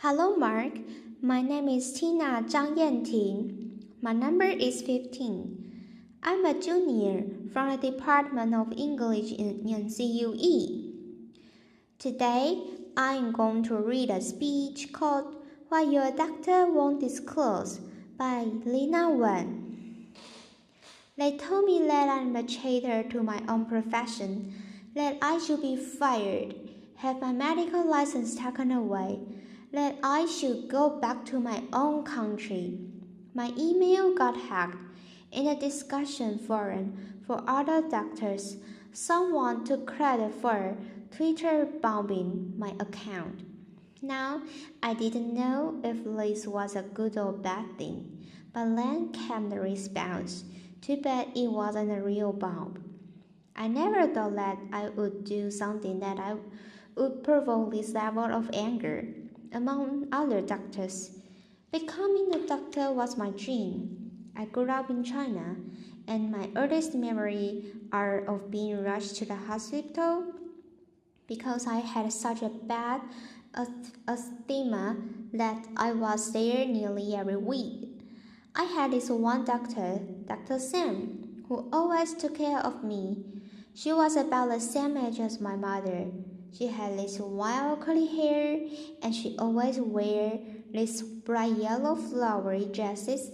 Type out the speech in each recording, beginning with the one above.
Hello, Mark. My name is Tina Zhang Yanting. My number is 15. I'm a junior from the Department of English in CUE. Today, I'm going to read a speech called What Your Doctor Won't Disclose by Leana. They told me that I'm a traitor to my own profession, that I should be fired, have my medical license taken away, that I should go back to my own country. My email got hacked. In a discussion forum for other doctors, someone took credit for Twitter bombing my account. Now, I didn't know if this was a good or bad thing, but then came the response. Too bad it wasn't a real bomb. I never thought that I would do something that I would provoke this level of anger among other doctors. Becoming a doctor was my dream. I grew up in China, and my earliest memories are of being rushed to the hospital because I had such a bad asthma that I was there nearly every week. I had this one doctor, Dr. Sam, who always took care of me. She was about the same age as my mother. She had this wild curly hair, and she always wore these bright yellow flowery dresses.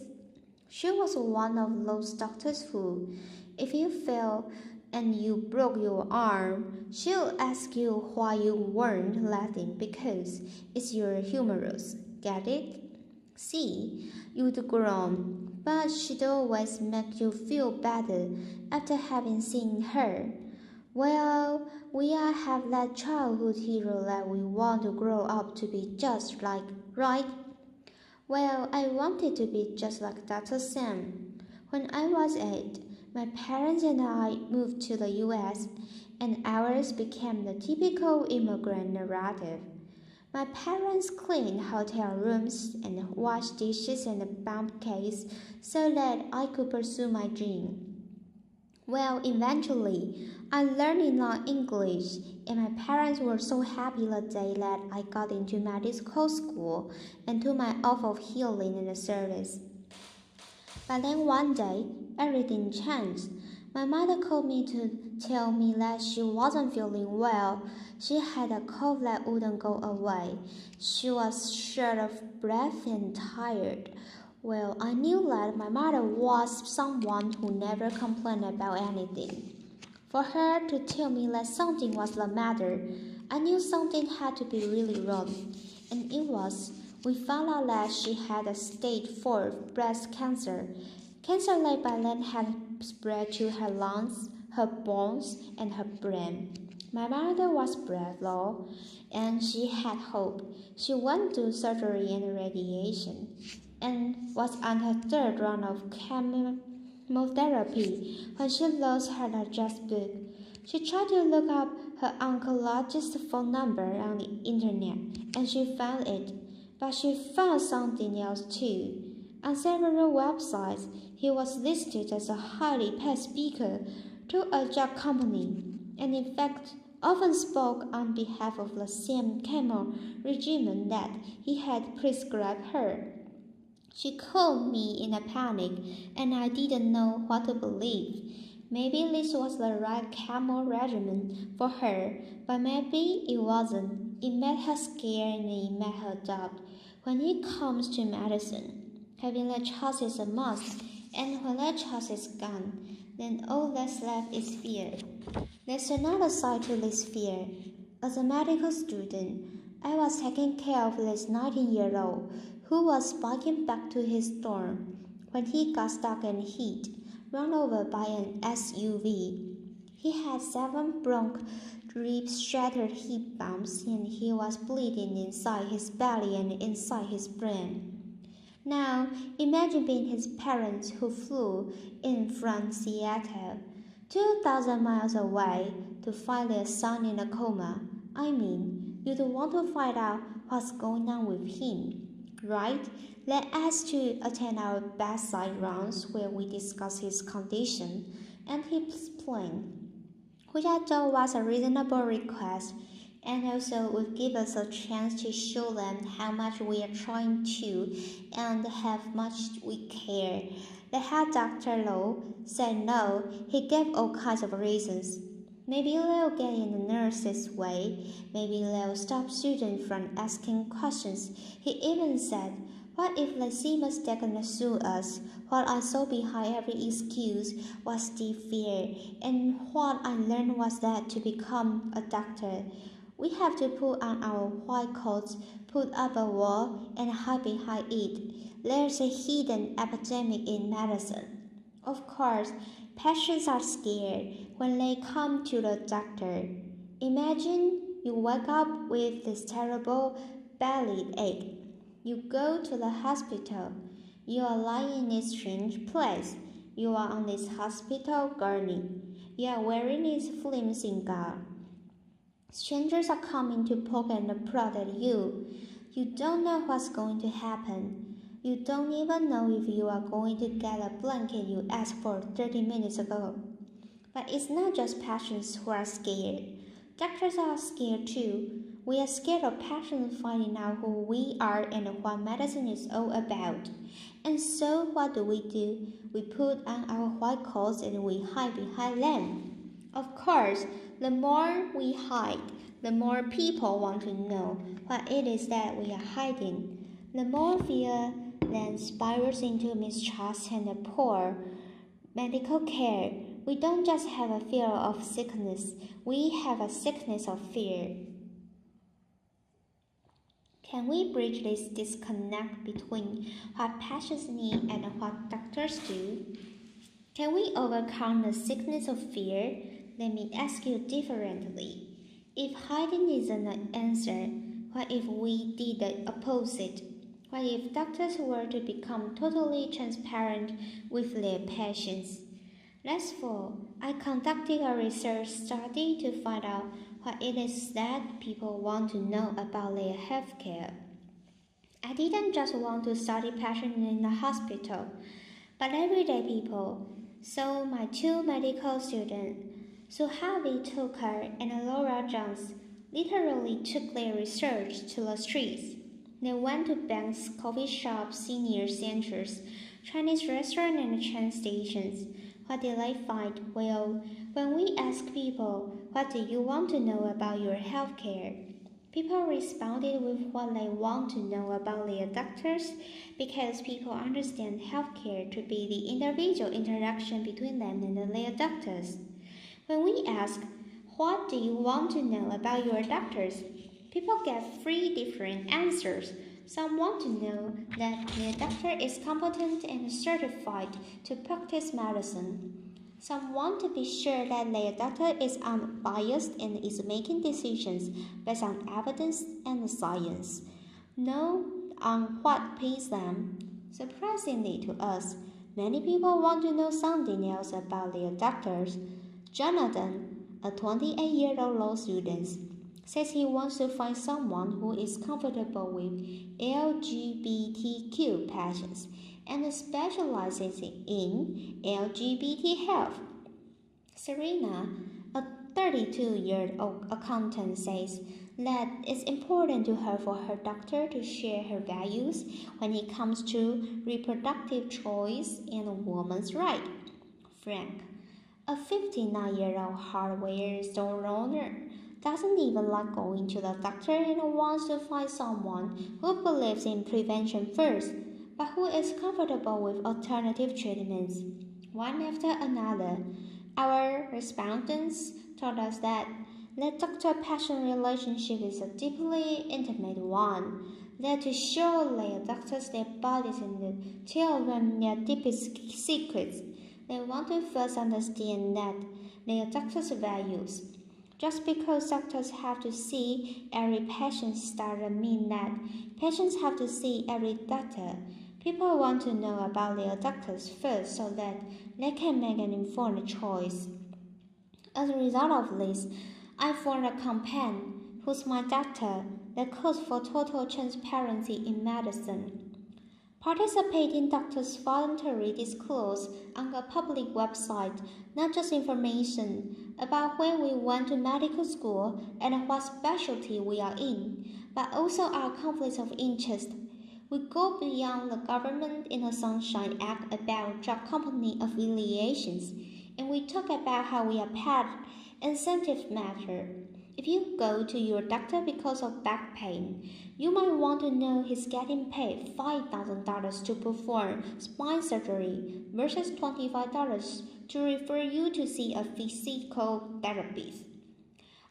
She was one of those doctors who, if you fell and you broke your arm, she'll ask you why you weren't laughing because it's your humerus. Get it? See, you'd grown, but she'd always make you feel better after having seen her. Well, we all have that childhood hero that we want to grow up to be just like, right? Well, I wanted to be just like Dr. Sam. When I was 8, my parents and I moved to the US, and ours became the typical immigrant narrative. My parents cleaned hotel rooms and washed dishes and bumped cakes so that I could pursue my dream. Well, eventually, I learned enough English, and my parents were so happy the day that I got into medical school and to my oath of healing in the service. But then one day, everything changed. My mother called me to tell me that she wasn't feeling well. She had a cough that wouldn't go away. She was short of breath and tired. Well, I knew that my mother was someone who never complained about anything. For her to tell me that something was the matter, I knew something had to be really wrong. And it was. We found out that she had a stage 4 breast cancer. Cancer that by then had spread to her lungs, her bones, and her brain. My mother was brave, though, and she had hope. She went through surgery and radiation, and was on her third round of chemotherapy when she lost her digest book. She tried to look up her oncologist's phone number on the internet, and she found it. But she found something else too. On several websites, he was listed as a highly paid speaker to a drug company, and in fact often spoke on behalf of the same chemo regimen that he had prescribed her. She called me in a panic, and I didn't know what to believe. Maybe this was the right chemo regimen for her, but maybe it wasn't. It made her scared and it made her doubt. When it comes to medicine, having the choice is a must, and when that choice is gone, then all that's left is fear. There's another side to this fear. As a medical student, I was taking care of this 19-year-old who was biking back to his dorm when he got stuck in heat, run over by an SUV. He had 7 bronch ribs, shattered hip bumps, and he was bleeding inside his belly and inside his brain. Now, imagine being his parents who flew in from Seattle, 2,000 miles away, to find their son in a coma. I mean, you'd want to find out what's going on with him, right? Let us to attend our bedside rounds where we discuss his condition, and he explained, which I thought was a reasonable request. and also would give us a chance to show them how much we are trying to and how much we care. The head doctor, Lo, said no. He gave all kinds of reasons. Maybe they'll get in the nurse's way. Maybe they'll stop students from asking questions. He even said, "What if they see mistaken and sue us?" What I saw behind every excuse was deep fear, and what I learned was that to become a doctor, we have to put on our white coats, put up a wall, and hide behind it. There's a hidden epidemic in medicine. Of course, patients are scared when they come to the doctor. Imagine you wake up with this terrible belly ache. You go to the hospital. You are lying in a strange place. You are on this hospital gurney. You are wearing this flimsy gown. Strangers are coming to poke and prod at you. You don't know what's going to happen. You don't even know if you are going to get a blanket you asked for 30 minutes ago. But it's not just patients who are scared. Doctors are scared too. We are scared of patients finding out who we are and what medicine is all about. And so what do? We put on our white coats and we hide behind them. Of course, the more we hide, the more people want to know what it is that we are hiding. The more fear then spirals into mistrust and poor medical care. We don't just have a fear of sickness, we have a sickness of fear. Can we bridge this disconnect between what patients need and what doctors do? Can we overcome the sickness of fear? Let me ask you differently. If hiding isn't an answer, what if we did the opposite? What if doctors were to become totally transparent with their patients? Last fall, I conducted a research study to find out what it is that people want to know about their healthcare. I didn't just want to study patients in the hospital, but everyday people. So my two medical students, Suhavi Tokar and Laura Jones, literally took their research to the streets. They went to banks, coffee shops, senior centers, Chinese restaurants, and train stations. What did they find? Well, when we ask people, "What do you want to know about your healthcare?" people responded with what they want to know about their doctors, because people understand healthcare to be the individual interaction between them and their doctors. When we ask, "What do you want to know about your doctors?" people get three different answers. Some want to know that their doctor is competent and certified to practice medicine. Some want to be sure that their doctor is unbiased and is making decisions based on evidence and science. Know on what pays them. Surprisingly to us, many people want to know something else about their doctors. Jonathan, a 28-year-old law student, says he wants to find someone who is comfortable with LGBTQ patients and specializes in LGBT health. Serena, a 32-year-old accountant, says that it's important to her for her doctor to share her values when it comes to reproductive choice and women's rights. Frank, a 59-year-old hardware store owner, doesn't even like going to the doctor and wants to find someone who believes in prevention first, but who is comfortable with alternative treatments. One after another, our respondents told us that the doctor-patient relationship is a deeply intimate one. They are to show their doctors their bodies and tell them their deepest secrets. They want to first understand that their doctor's values. Just because doctors have to see every patient doesn't mean that patients have to see every doctor. People want to know about their doctors first so that they can make an informed choice. As a result of this, I formed a campaign, Who's My Doctor, that calls for total transparency in medicine. Participating doctors voluntarily disclose on a public website not just information about when we went to medical school and what specialty we are in, but also our conflicts of interest. We go beyond the government in the Sunshine Act about drug company affiliations, and we talk about how we are paid incentive matter. If you go to your doctor because of back pain, you might want to know he's getting paid $5,000 to perform spine surgery versus $25 to refer you to see a physical therapist.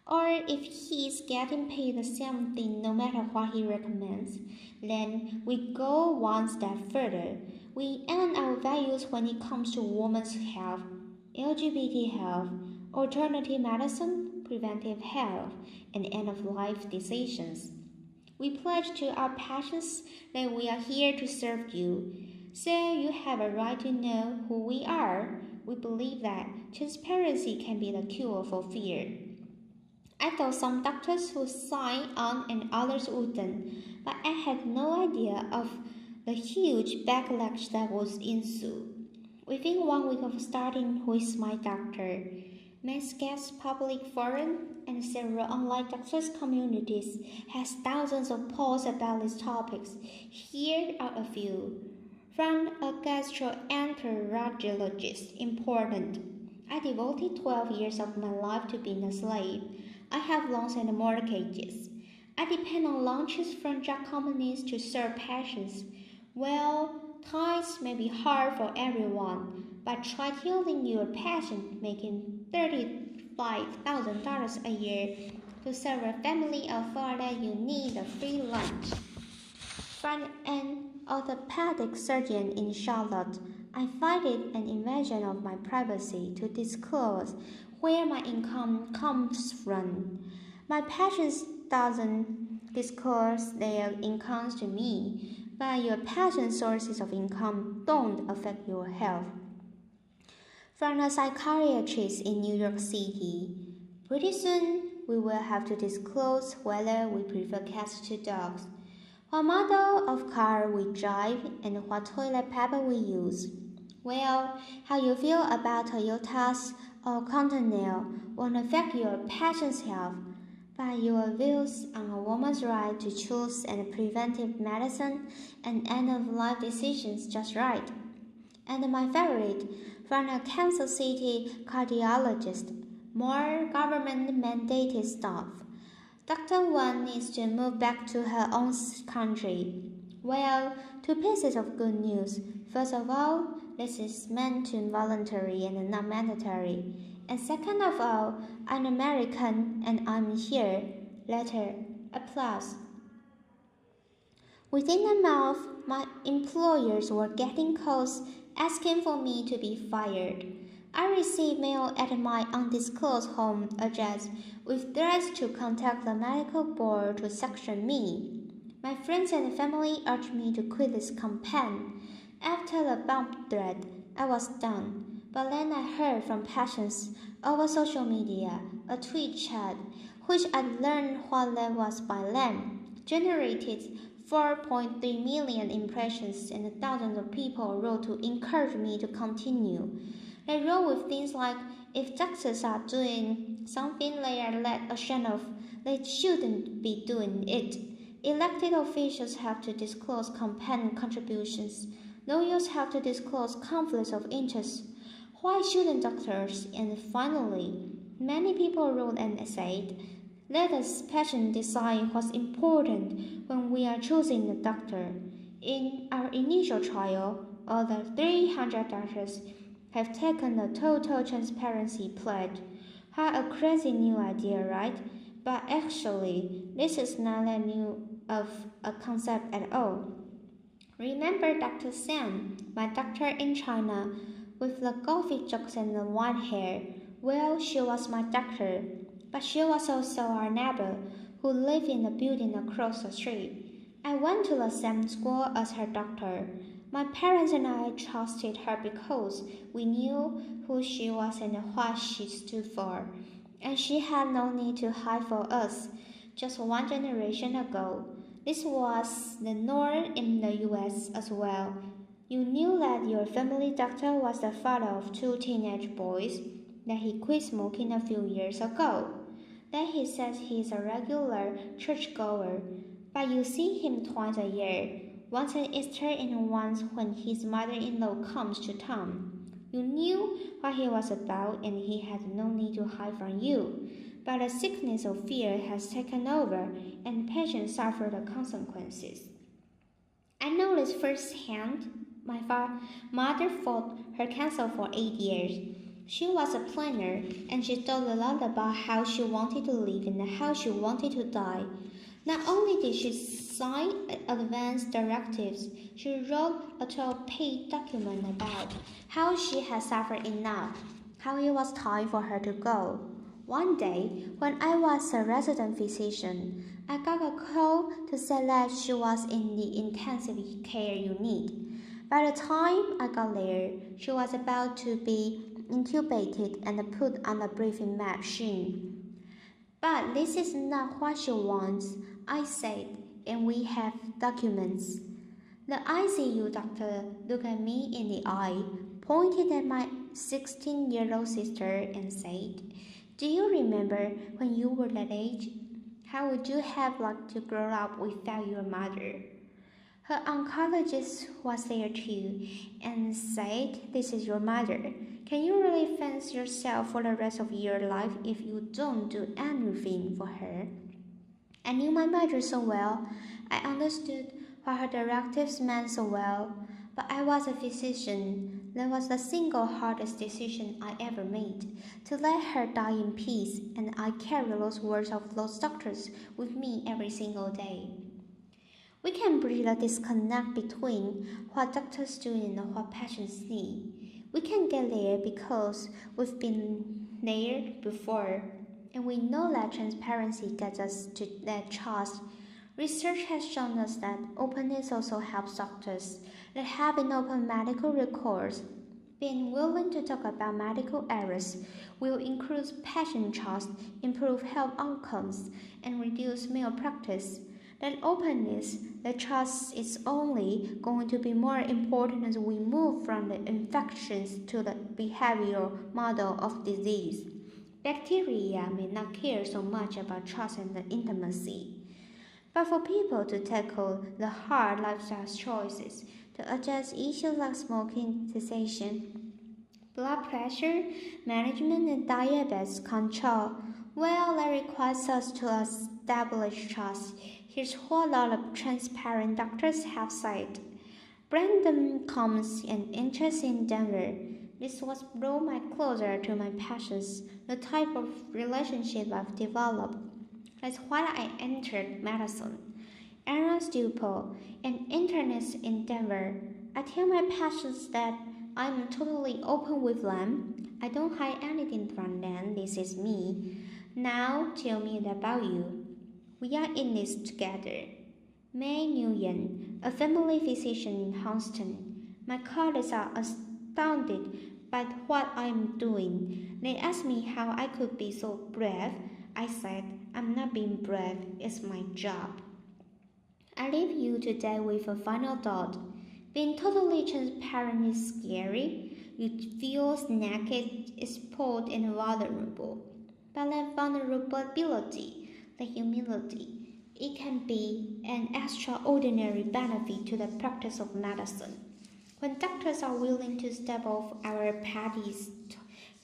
Or if he's getting paid the same thing no matter what he recommends, then we go one step further. We end our values when it comes to women's health, LGBT health, alternative medicine, preventive health, and end-of-life decisions. We pledge to our patients that we are here to serve you, so you have a right to know who we are. We believe that transparency can be the cure for fear. I thought some doctors would sign on and others wouldn't, but I had no idea of the huge backlash that would ensue. Within 1 week of starting with my doctor, Mescat's public forum and several online doctors' communities has thousands of posts about these topics. Here are a few. From a gastroenterologist, important. I devoted 12 years of my life to being a slave. I have loans and mortgages. I depend on launches from drug companies to serve patients. Well, times may be hard for everyone, but try telling your patient making $35,000 a year to serve a family of four that you need a free lunch. From an orthopedic surgeon in Charlotte, I find it an invasion of my privacy to disclose where my income comes from. My patients doesn't disclose their incomes to me, but your patient's sources of income don't affect your health. From a psychiatrist in New York City, pretty soon we will have to disclose whether we prefer cats to dogs, what model of car we drive, and what toilet paper we use. Well, how you feel about Toyotas or Continental won't affect your patient's health, but your views on a woman's right to choose and preventive medicine and end-of-life decisions just right. And my favorite, from a Kansas City cardiologist, more government-mandated stuff. Dr. Wan needs to move back to her own country. Well, two pieces of good news. First of all, this is meant to voluntary and not mandatory. And second of all, I'm American and I'm here. Letter, applause. Within a month, my employers were getting calls asking for me to be fired. I received mail at my undisclosed home address with threats to contact the medical board to sanction me. My friends and family urged me to quit this campaign. After the bomb threat, I was done. But then I heard from patients over social media, a tweet chat, which I learned what that was by them, generated 4.3 million impressions, and thousands of people wrote to encourage me to continue. They wrote with things like, if doctors are doing something they are led ashamed of, they shouldn't be doing it. Elected officials have to disclose campaign contributions. Lawyers have to disclose conflicts of interest. Why shouldn't doctors? And finally, many people wrote and said, let us patient decide what's important when we are choosing a doctor. In our initial trial, all the 300 doctors have taken the total transparency pledge. How a crazy new idea, right? But actually, this is not that new of a concept at all. Remember Dr. Sam, my doctor in China, with the golfy jocks and the white hair? Well, she was my doctor, but she was also our neighbor who lived in the building across the street. I went to the same school as her doctor. My parents and I trusted her because we knew who she was and what she stood for, and she had no need to hide for us. Just one generation ago, this was the norm in the US as well. You knew that your family doctor was the father of two teenage boys. that he quit smoking a few years ago, that he says he's a regular churchgoer, but you see him twice a year, once at Easter and once when his mother-in-law comes to town. You knew what he was about and he had no need to hide from you, but a sickness of fear has taken over and patients suffer the consequences. I noticed firsthand my mother fought her cancer for 8 years. She was a planner and she thought a lot about how she wanted to live and how she wanted to die. Not only did she sign advance directives, she wrote a 12-page document about how she had suffered enough, how it was time for her to go. One day, when I was a resident physician, I got a call to say that she was in the intensive care unit. By the time I got there, she was about to be intubated and put on a breathing machine. But this is not what she wants, I said, and we have documents. The ICU doctor looked at me in the eye, pointed at my 16-year-old sister and said, "Do you remember when you were that age? How would you have liked to grow up without your mother?" Her oncologist was there too and said, "This is your mother. Can you really fence yourself for the rest of your life if you don't do anything for her?" I knew my mother so well. I understood what her directives meant so well. But I was a physician. That was the single hardest decision I ever made, to let her die in peace, and I carry those words of those doctors with me every single day. We can bridge the disconnect between what doctors do and what patients need. We can get there because we've been there before, and we know that transparency gets us to that trust. Research has shown us that openness also helps doctors, that having open medical records, being willing to talk about medical errors, will increase patient trust, improve health outcomes, and reduce malpractice. That openness, that trust is only going to be more important as we move from the infections to the behavioral model of disease. Bacteria may not care so much about trust and intimacy. But for people to tackle the hard lifestyle choices, to address issues like smoking cessation, blood pressure management, and diabetes control, well, that requires us to establish trust. Here's what all the transparent doctors have said. Brandon comes an interest in Denver. This was brought me closer to my passions, the type of relationship I've developed. That's why I entered medicine. Aaron Stupel, an internist in Denver. I tell my patients that I'm totally open with them. I don't hide anything from them. This is me. Now tell me about you. We are in this together. May Nguyen, a family physician in Houston. My colleagues are astounded by what I'm doing. They ask me how I could be so brave. I said, I'm not being brave, it's my job. I leave you today with a final thought. Being totally transparent is scary. You feel naked, exposed, and vulnerable. But that vulnerability, the humility, it can be an extraordinary benefit to the practice of medicine. When doctors are willing to step off our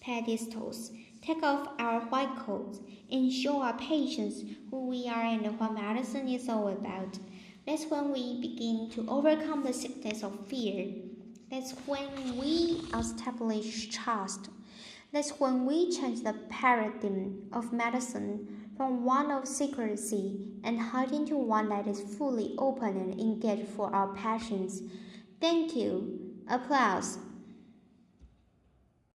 pedestals, take off our white coats, and show our patients who we are and what medicine is all about, that's when we begin to overcome the sickness of fear. That's when we establish trust. That's when we change the paradigm of medicine from one of secrecy and hiding to one that is fully open and engaged for our patients. Thank you. Applause.